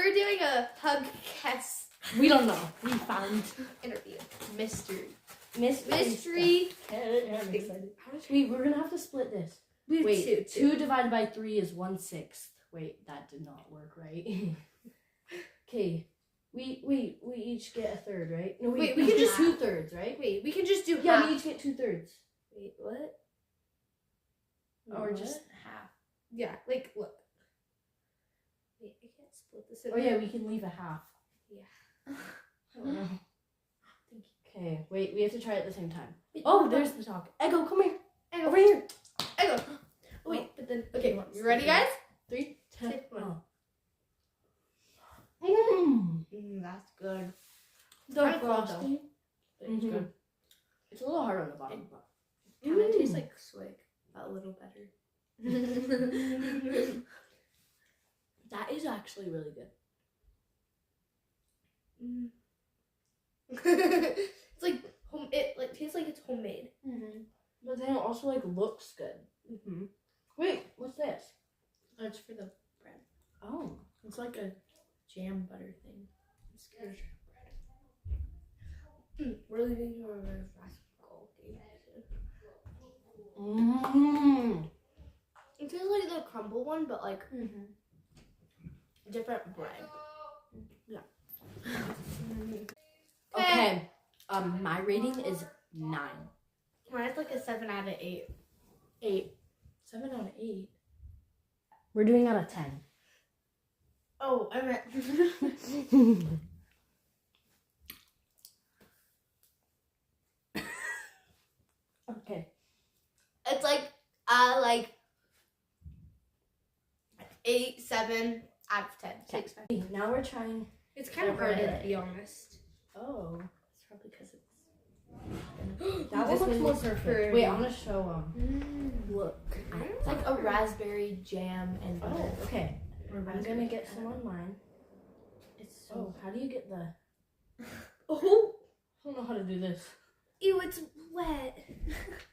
we're doing a hug guess We don't know. We found interview. Mystery. mystery. I'm excited. Wait, we're gonna have to split this. We Wait, two divided by 3 is 1/6. Wait, that did not work right. Okay, we each get a third, right? No, Wait, we we can can just do 2/3, right? Wait, we can just do Yeah, half. we each get 2/3. Wait, what? Or just half. Yeah, like look. Wait, I can't split this. Oh yeah, we can leave a half. Yeah. Oh, no. Thank you. Okay, wait, we have to try it at the same time. Wait, Oh, no, there's the talk. Ego, come here. I go. Over here. I go. Wait, but then okay, you ready, guys? 3, 2, Take one. 1. That's good. The Kinda cold, frosty. It's Mhm. good. It's a little hard on the bottom, but Kind of tastes like swig, but a little better. that is actually really good. It's like home. It like tastes like it's homemade. But then it also like looks good. Wait, what's this? That's for the bread. Oh, It's like a jam butter thing. I'm scared. We're leaving to a basketball game. It tastes like the crumble one, but like different bread. Yeah. Okay. My rating is 9. Mine's like a 7 out of 8. 8. 7 out of 8. We're doing out of 10. Oh, I meant. Okay. It's like 8, 7 out of 10. 6, 5. Now we're trying. It's kind of hard to be honest. Oh. It's probably because it's. That one looks more perfect. Wait, I'm gonna show Look. It's like a raspberry jam and butter. Oh, okay. Or I'm raspberry gonna get jam. some on mine. It's Oh, so. how do you get the? Oh, I don't know how to do this. ew! It's wet.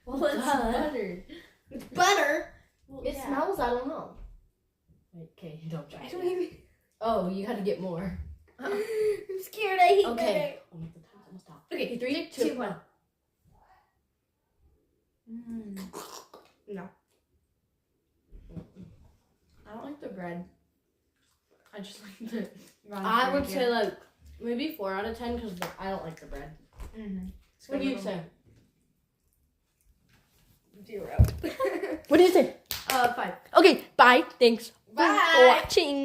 Well, it's buttered. It's butter. Well, It yeah. smells. I don't know. Wait, okay, don't try. I it. don't even. Oh, you had to get more. I'm scared. I hate Okay. Oh, the time's almost off. butter. Okay, 3, 2, 2, 1. 1. No. I don't like the bread. I just like the. I would say like maybe 4 out of 10 because I don't like the bread. What do you say? 0. What do you say? 5. Okay, bye. Thanks for Bye. watching.